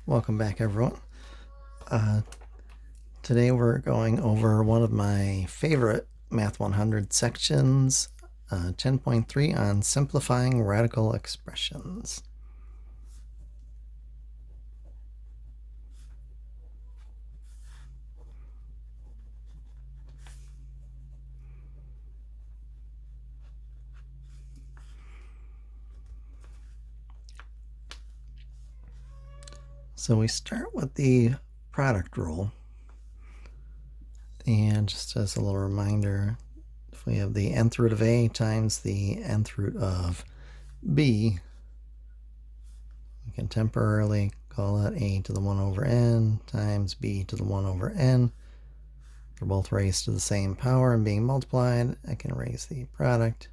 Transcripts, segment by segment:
Welcome back, everyone. Today we're going over one of my favorite Math 100 sections, 10.3 on simplifying radical expressions. So we start with the product rule. And just as a little reminder, if we have the nth root of a times the nth root of b, we can temporarily call that a to the 1 over n times b to the 1 over n. They're both raised to the same power and being multiplied. I can raise the product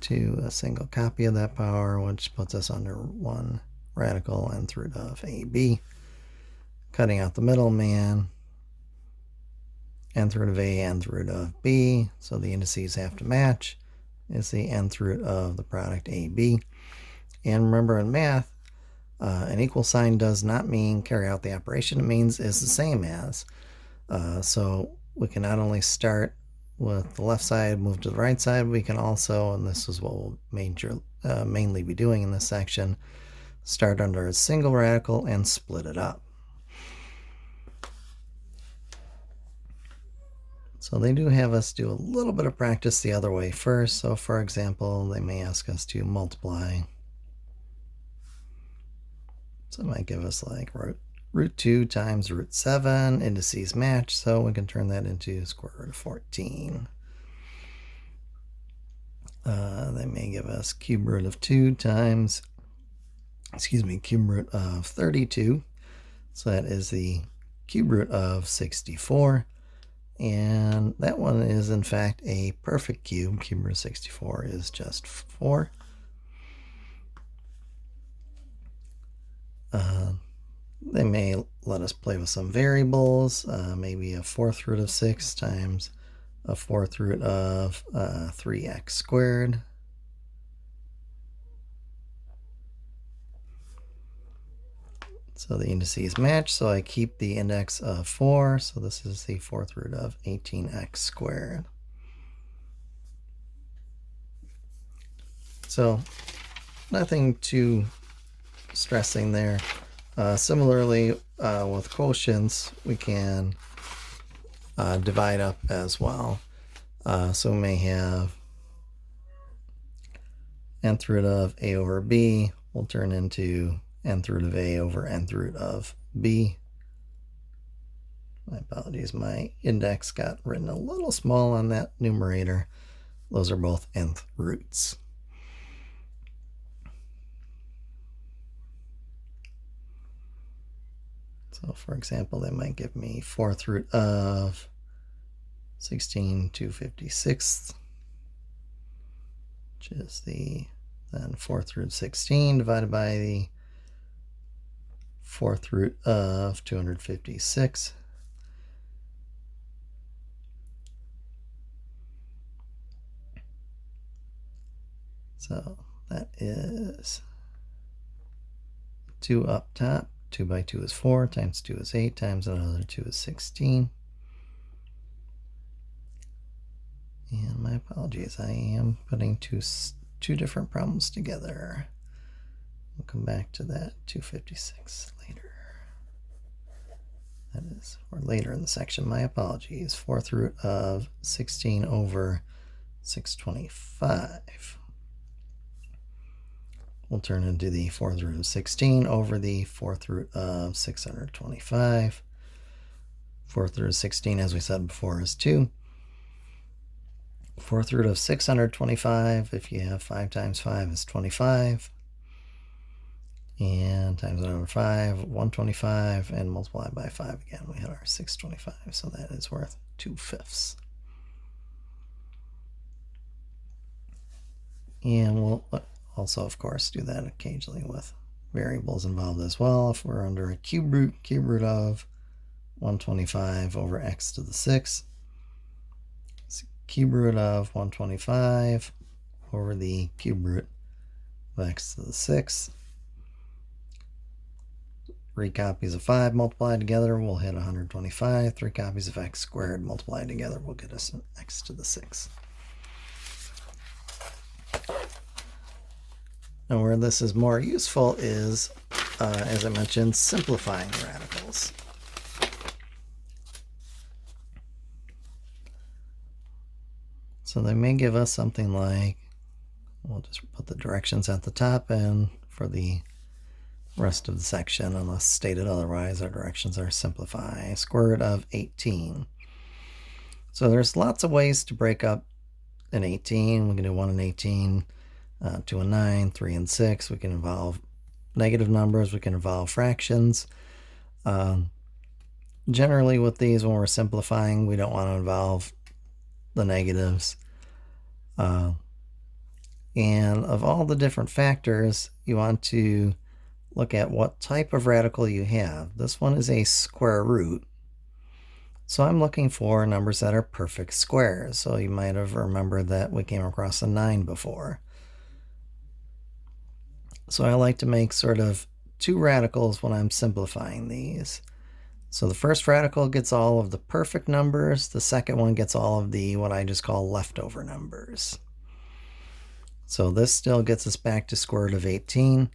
to a single copy of that power, which puts us under 1 radical nth root of ab. Cutting out the middleman, nth root of a, nth root of b, so the indices have to match, is the nth root of the product ab. And remember, in math, an equal sign does not mean carry out the operation. It means is the same as. So we can not only start with the left side, move to the right side, we can also, and this is what we'll mainly be doing in this section, start under a single radical and split it up. So they do have us do a little bit of practice the other way first. So for example, they may ask us to multiply. So it might give us like root 2 times root 7. Indices match, so we can turn that into square root of 14. They may give us cube root of 2 times, cube root of 32. So that is the cube root of 64. And that one is in fact a perfect cube. Cube root of 64 is just 4. They may let us play with some variables, maybe a fourth root of 6 times a fourth root of 3x squared. So the indices match, so I keep the index of 4, so this is the fourth root of 18x squared. So nothing too stressing there. Similarly, with quotients, we can divide up as well. So we may have nth root of a over b will turn into nth root of a over nth root of b. My apologies, my index got written a little small on that numerator. Those are both nth roots. So for example, they might give me fourth root of 16 to 56, which is the then fourth root 16 divided by the fourth root of 256. So that is 2 up top. 2 by 2 is 4, times 2 is 8, times another 2 is 16. And my apologies, I am putting two different problems together. We'll come back to that 256 later. That is, or later in the section, my apologies. Fourth root of 16 over 625 will turn into the fourth root of 16 over the fourth root of 625. Fourth root of 16, as we said before, is 2. Fourth root of 625, if you have 5 times 5, is 25. And times it over 5, 125, and multiply by 5 again. We have our 625, so that is worth 2/5. And we'll also, of course, do that occasionally with variables involved as well. If we're under a cube root of 125 over x to the 6, it's cube root of 125 over the cube root of x to the 6. 3 copies of 5 multiplied together will hit 125. 3 copies of x squared multiplied together will get us an x to the 6. And where this is more useful is, as I mentioned, simplifying radicals. So they may give us something like, we'll just put the directions at the top, and for the rest of the section, unless stated otherwise, our directions are simplify. Square root of 18. So there's lots of ways to break up an 18. We can do 1 and 18, 2 and 9, 3 and 6. We can involve negative numbers. We can involve fractions. Generally with these, when we're simplifying, we don't want to involve the negatives. And of all the different factors, you want to look at what type of radical you have. This one is a square root. So I'm looking for numbers that are perfect squares. So you might have remembered that we came across a 9 before. So I like to make sort of 2 radicals when I'm simplifying these. So the first radical gets all of the perfect numbers. The second one gets all of the what I just call leftover numbers. So this still gets us back to square root of 18.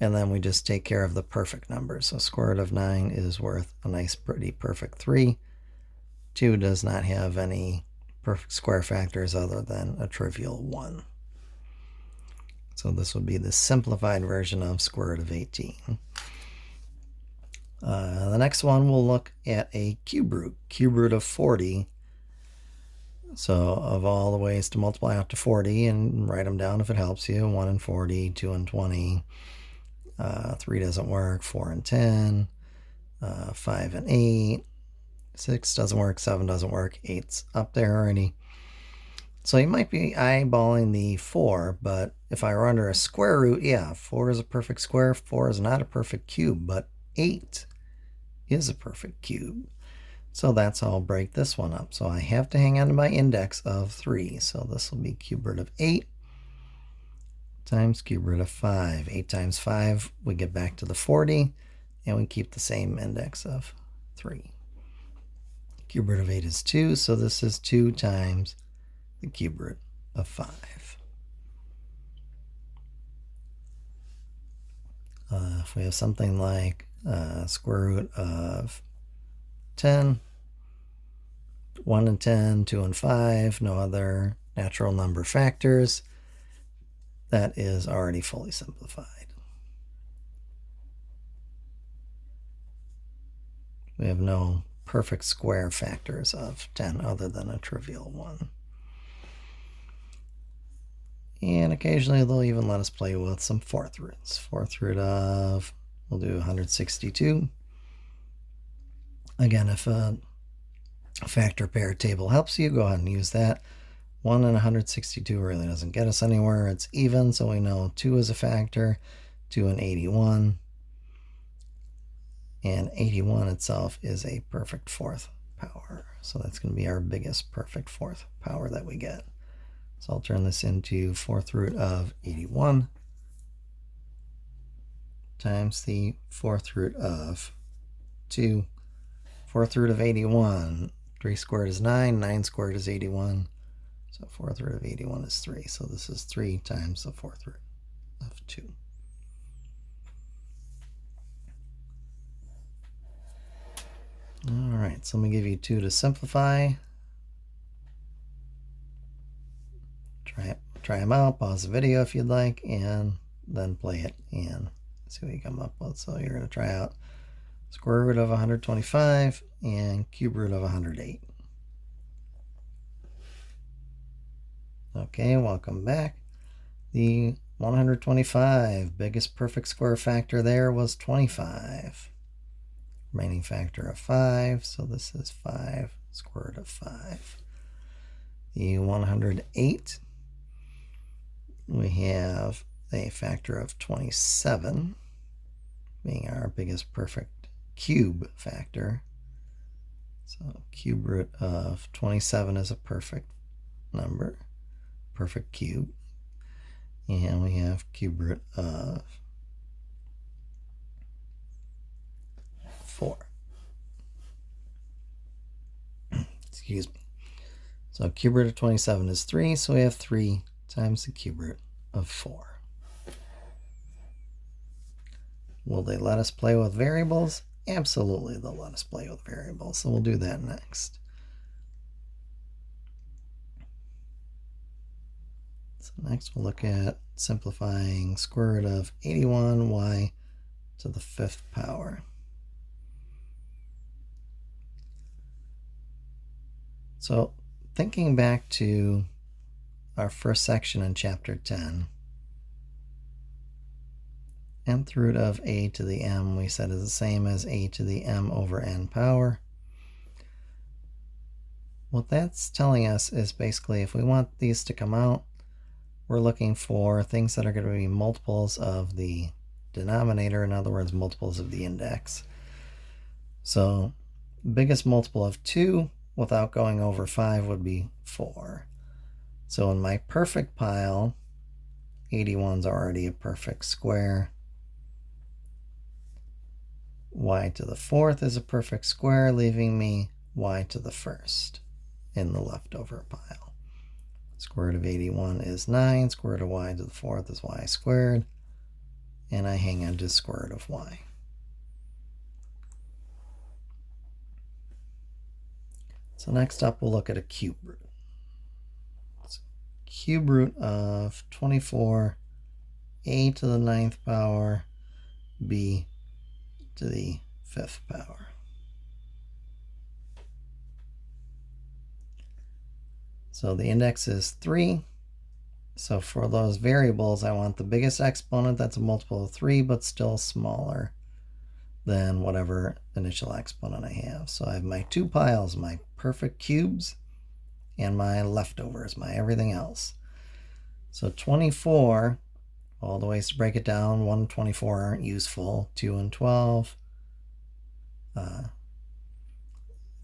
And then we just take care of the perfect numbers. So square root of 9 is worth a nice, pretty perfect 3. 2 does not have any perfect square factors other than a trivial 1. So this would be the simplified version of square root of 18. The next one, we'll look at a cube root of 40. So of all the ways to multiply out to 40, and write them down if it helps you, 1 and 40, 2 and 20, 3 doesn't work, 4 and 10, 5 and 8, 6 doesn't work, 7 doesn't work, 8's up there already. So you might be eyeballing the 4, but if I were under a square root, yeah, 4 is a perfect square, 4 is not a perfect cube, but 8 is a perfect cube. So that's how I'll break this one up. So I have to hang on to my index of 3. So this will be cube root of 8 times cube root of 5. 8 times 5, we get back to the 40, and we keep the same index of 3. Cube root of 8 is 2, so this is 2 times the cube root of 5. If we have something like square root of 10, 1 and 10, 2 and 5, no other natural number factors, that is already fully simplified. We have no perfect square factors of 10 other than a trivial 1. And occasionally they'll even let us play with some fourth roots. Fourth root of, we'll do 162. Again, if a factor pair table helps you, go ahead and use that. 1 and 162 really doesn't get us anywhere. It's even, so we know 2 is a factor, 2 and 81. And 81 itself is a perfect fourth power. So that's going to be our biggest perfect fourth power that we get. So I'll turn this into fourth root of 81 times the fourth root of 2. Fourth root of 81, 3 squared is 9, 9 squared is 81. So fourth root of 81 is 3. So this is 3 times the fourth root of 2. All right, so let me give you 2 to simplify. Try them out, pause the video if you'd like, and then play it and see what you come up with. So you're going to try out square root of 125 and cube root of 108. Okay, welcome back. The 125, biggest perfect square factor there was 25. Remaining factor of 5, so this is 5 square root of 5. The 108, we have a factor of 27 being our biggest perfect cube factor. So cube root of 27 is a perfect number, perfect cube. And we have cube root of excuse me. So cube root of 27 is 3, so we have 3 times the cube root of 4. Will they let us play with variables? Absolutely, they'll let us play with variables, so we'll do that next. So next we'll look at simplifying square root of 81y to the 5th power. So thinking back to our first section in chapter 10, nth root of a to the m we said is the same as a to the m over n power. What that's telling us is basically if we want these to come out, we're looking for things that are going to be multiples of the denominator, in other words, multiples of the index. So biggest multiple of 2 without going over 5 would be 4. So in my perfect pile, 81 is already a perfect square. Y to the 4th is a perfect square, leaving me y to the 1st in the leftover pile. Square root of 81 is 9. Square root of y to the 4th is y squared. And I hang on to square root of y. So next up, we'll look at a cube root. So cube root of 24, a to the 9th power, b to the 5th power. So the index is 3. So for those variables, I want the biggest exponent that's a multiple of 3, but still smaller than whatever initial exponent I have. So I have my two piles, my perfect cubes and my leftovers, my everything else. So 24, all the ways to break it down, 1 and 24 aren't useful, 2 and 12,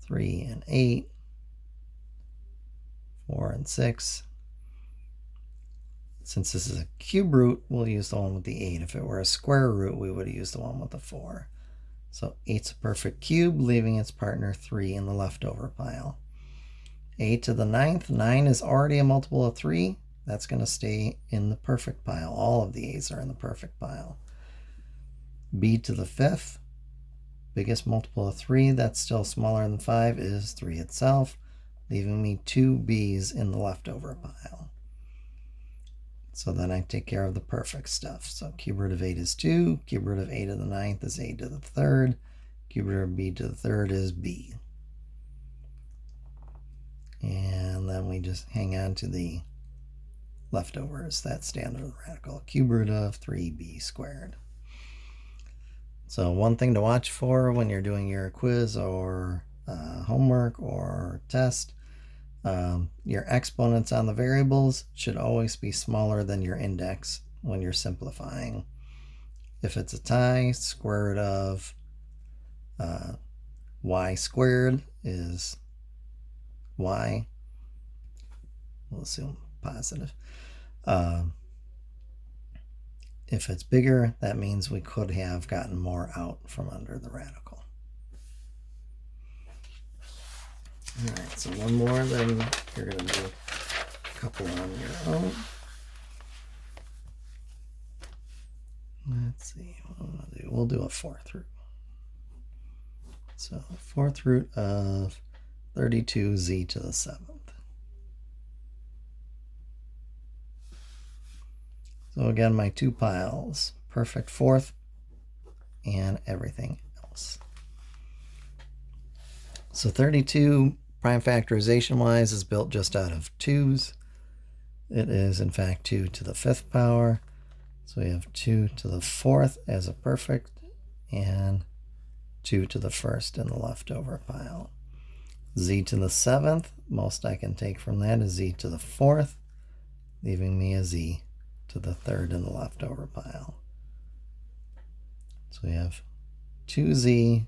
3 and 8, 4 and 6. Since this is a cube root, we'll use the one with the 8. If it were a square root, we would have used the one with the 4. So 8's a perfect cube, leaving its partner 3 in the leftover pile. A to the 9th, 9 is already a multiple of 3. That's going to stay in the perfect pile. All of the a's are in the perfect pile. B to the 5th, biggest multiple of 3, that's still smaller than 5, is 3 itself, leaving me 2 b's in the leftover pile. So then I take care of the perfect stuff. So cube root of 8 is 2, cube root of a to the 9th is a to the 3rd, cube root of b to the 3rd is b. And then we just hang on to the leftovers. That's standard of the radical. Cube root of 3b squared. So one thing to watch for when you're doing your quiz or homework or test, your exponents on the variables should always be smaller than your index when you're simplifying. If it's a tie, square root of y squared is y. We'll assume positive. If it's bigger, that means we could have gotten more out from under the radical. All right, so one more, then you're going to do a couple on your own. Let's see what I'm going to do. We'll do a 4th root. So 4th root of 32z to the 7th. So again, my two piles, perfect 4th and everything else. So 32, prime factorization wise, is built just out of 2's. It is in fact 2 to the 5th power. So we have 2 to the 4th as a perfect and 2 to the 1st in the leftover pile. Z to the 7th, most I can take from that is z to the 4th, leaving me a z to the 3rd in the leftover pile. So we have 2z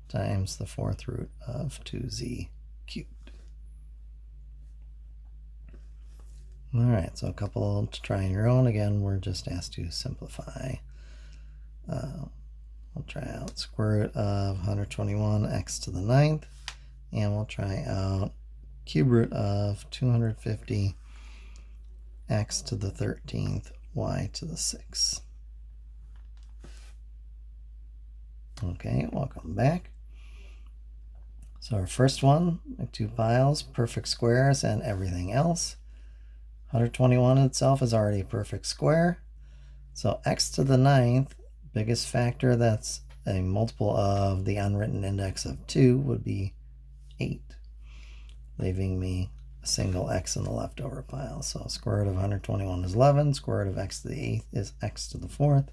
times the 4th root of 2z cubed. All right, so a couple to try on your own. Again, we're just asked to simplify. We'll try out square root of 121 x to the 9th, and we'll try out cube root of 250 x to the 13th y to the 6th. Okay, welcome back. So our first one, make two piles, perfect squares and everything else. 121 itself is already a perfect square. So x to the 9th, biggest factor that's a multiple of the unwritten index of 2 would be 8, leaving me a single x in the leftover pile. So square root of 121 is 11, square root of x to the 8th is x to the 4th,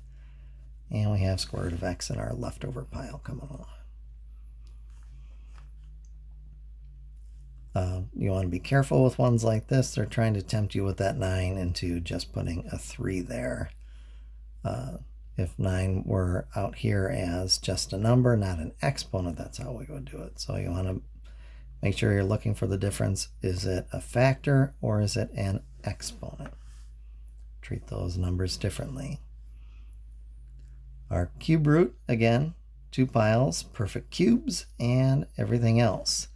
and we have square root of x in our leftover pile coming along. You want to be careful with ones like this. They're trying to tempt you with that 9 into just putting a 3 there. If 9 were out here as just a number, not an exponent, that's how we would do it. So you want to make sure you're looking for the difference. Is it a factor or is it an exponent? Treat those numbers differently. Our cube root, again, two piles, perfect cubes, and everything else.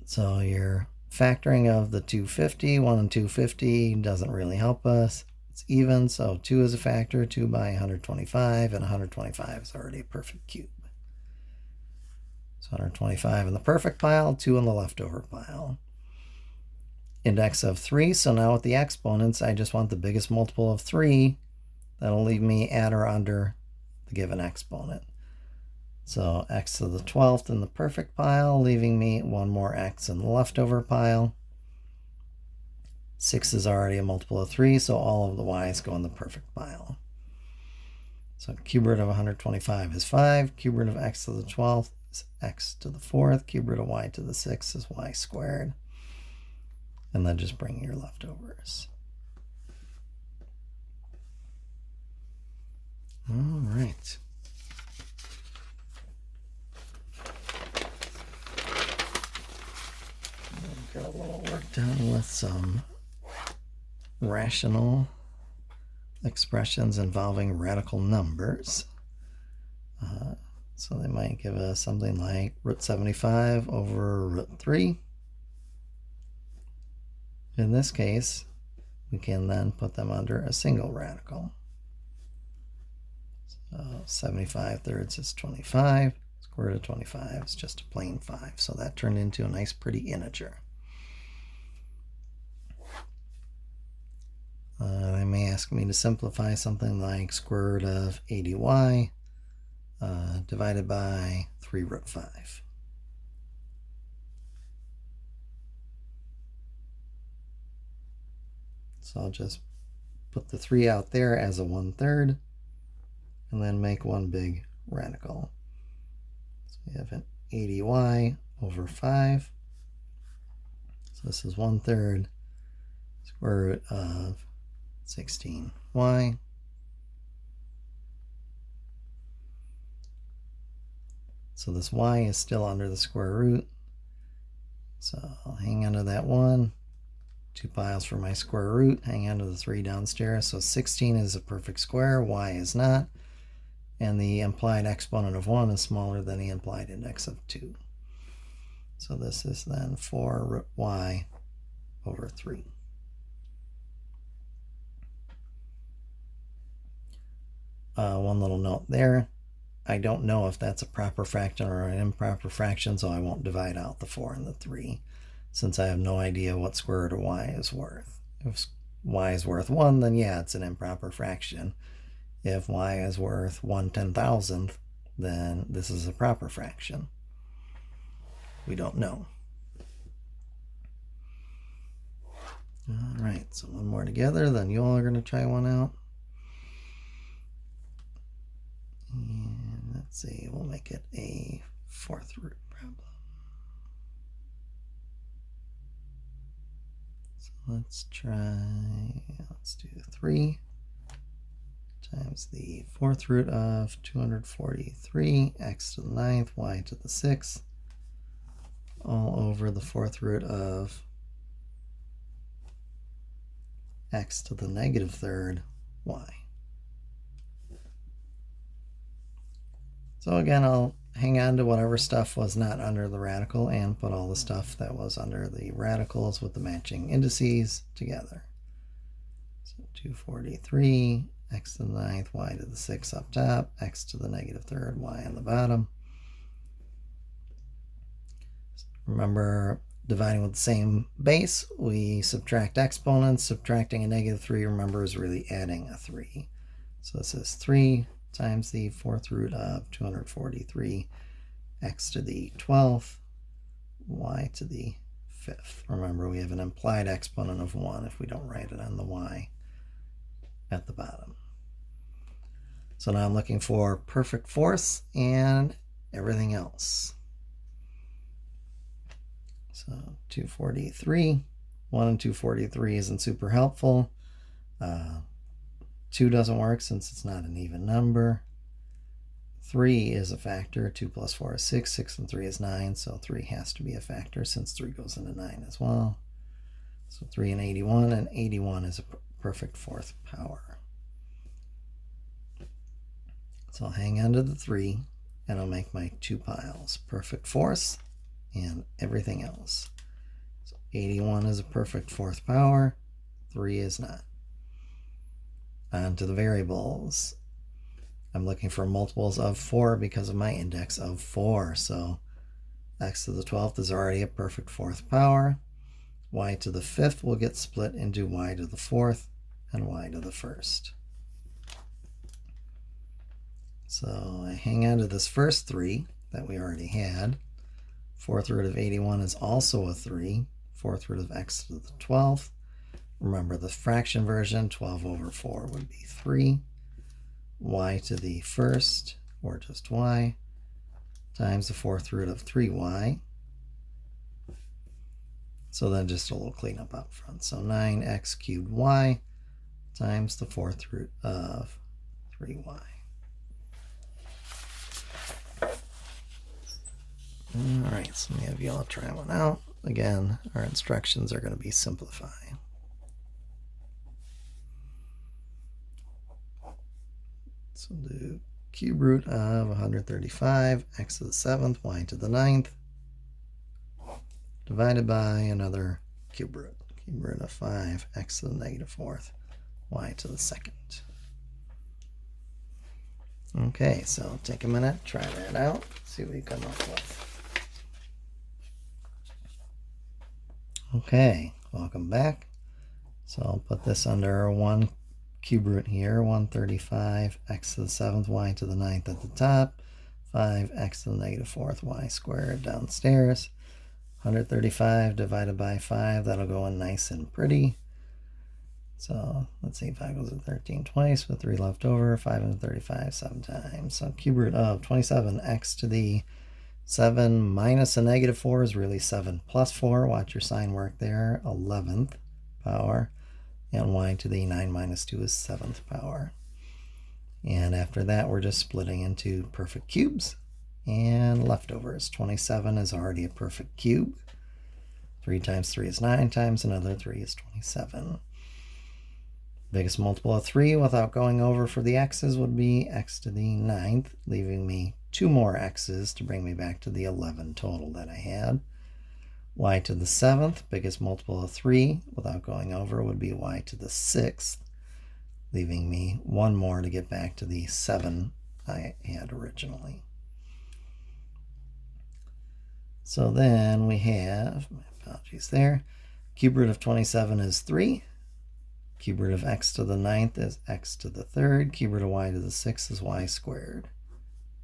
So your factoring of the 250, 1 and 250 doesn't really help us. It's even, so 2 is a factor, 2 by 125, and 125 is already a perfect cube. So 125 in the perfect pile, 2 in the leftover pile. Index of 3, so now with the exponents, I just want the biggest multiple of 3. That'll leave me at or under the given exponent. So x to the 12th in the perfect pile, leaving me one more x in the leftover pile. 6 is already a multiple of 3, so all of the y's go in the perfect pile. So cube root of 125 is 5. Cube root of x to the 12th is x to the 4th. Cube root of y to the 6th is y squared. And then just bring your leftovers. All right. Got a little work done with some rational expressions involving radical numbers. So they might give us something like root 75 over root 3. In this case, we can then put them under a single radical. So 75 thirds is 25. Square root of 25 is just a plain 5. So that turned into a nice pretty integer. They may ask me to simplify something like square root of 80y divided by 3 root 5. So I'll just put the 3 out there as a 1/3 and then make one big radical. So we have an 80y over 5. So this is 1/3 square root of 16y. So this y is still under the square root. So I'll hang on to that 1. 2 piles for my square root. Hang on to the 3 downstairs. So 16 is a perfect square. Y is not. And the implied exponent of 1 is smaller than the implied index of 2. So this is then 4 root y over 3. One little note there. I don't know if that's a proper fraction or an improper fraction, so I won't divide out the 4 and the 3, since I have no idea what square root of y is worth. If y is worth 1, then yeah, it's an improper fraction. If y is worth 1/10,000th, then this is a proper fraction. We don't know. All right, so one more together, then you all are going to try one out. And let's see, we'll make it a 4th root problem. So let's do 3 times the 4th root of 243, x to the 9th, y to the 6th, all over the 4th root of x to the negative 3rd, y. So again, I'll hang on to whatever stuff was not under the radical and put all the stuff that was under the radicals with the matching indices together. So 243, x to the 9th, y to the 6th up top, x to the negative 3rd, y on the bottom. Remember, dividing with the same base, we subtract exponents. Subtracting a negative 3, remember, is really adding a 3. So this is 3 times the 4th root of 243, x to the 12th, y to the 5th. Remember, we have an implied exponent of 1 if we don't write it on the y at the bottom. So now I'm looking for perfect fourths and everything else. So 243, 1 and 243 isn't super helpful. 2 doesn't work since it's not an even number. 3 is a factor. 2 plus 4 is 6. 6 and 3 is 9. So 3 has to be a factor since 3 goes into 9 as well. So 3 and 81 is a perfect fourth power. So I'll hang on to the 3 and I'll make my 2 piles. Perfect fourths and everything else. So 81 is a perfect fourth power. 3 is not. On to the variables. I'm looking for multiples of 4 because of my index of 4. So x to the 12th is already a perfect fourth power. Y to the 5th will get split into y to the 4th and y to the 1st. So I hang on to this first 3 that we already had. 4th root of 81 is also a 3. 4th root of x to the 12th. Remember the fraction version, 12 over 4 would be 3. Y to the 1st, or just y, times the 4th root of 3y. So then just a little cleanup up front. So 9x cubed y times the 4th root of 3y. All right, so maybe I'll try one out. Again, our instructions are going to be simplify. So do cube root of 135, x to the 7th, y to the 9th, divided by another cube root of 5, x to the negative 4th, y to the 2nd. Okay, so take a minute, try that out, see what you come up with. Okay, welcome back. So I'll put this under 1 cube root here, 135, x to the 7th, y to the 9th at the top, 5x to the negative 4th, y squared downstairs. 135 divided by 5, that'll go in nice and pretty. So let's see, 5 goes to 13 twice, with 3 left over, 5 and 35 7 times. So cube root of 27x to the 7 minus a negative 4 is really 7 plus 4. Watch your sign work there. 11th power. And y to the 9 minus 2 is 7th power. And after that, we're just splitting into perfect cubes and leftovers. 27 is already a perfect cube. 3 times 3 is 9 times another 3 is 27. Biggest multiple of 3 without going over for the x's would be x to the 9th, leaving me 2 more x's to bring me back to the 11 total that I had. Y to the 7th, biggest multiple of 3 without going over would be y to the 6th, leaving me 1 more to get back to the 7 I had originally. So then we have, my apologies there, cube root of 27 is 3. Cube root of x to the 9th is x to the 3rd. Cube root of y to the 6th is y squared.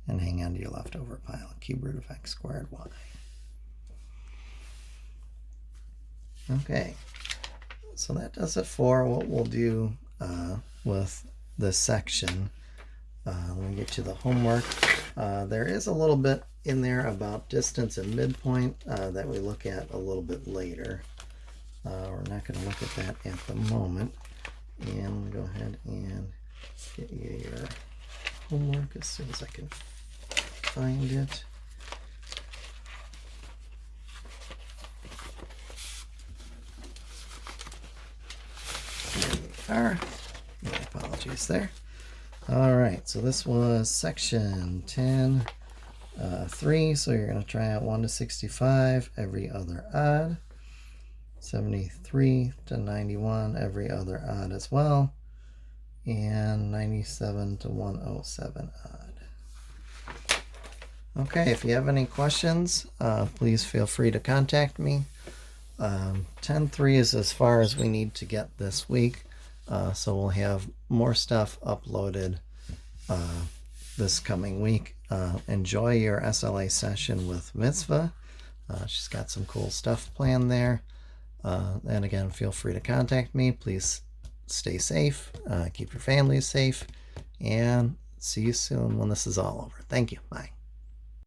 And hang on to your leftover pile. Cube root of x squared y. Okay, so that does it for what we'll do with this section. Let me get you the homework. There is a little bit in there about distance and midpoint that we look at a little bit later. We're not going to look at that at the moment. And I'm going to go ahead and get you your homework as soon as I can find it. There we are. My apologies there. All right, so this was section 10 3, so you're going to try out 1 to 65, every other odd. 73 to 91, every other odd as well. And 97 to 107 odd. Okay, if you have any questions, please feel free to contact me. 10.3 is as far as we need to get this week, so we'll have more stuff uploaded this coming week. Enjoy your SLA session with Mitzvah. She's got some cool stuff planned there. And again, feel free to contact me. Please stay safe, keep your families safe, and see you soon when this is all over. Thank you. Bye.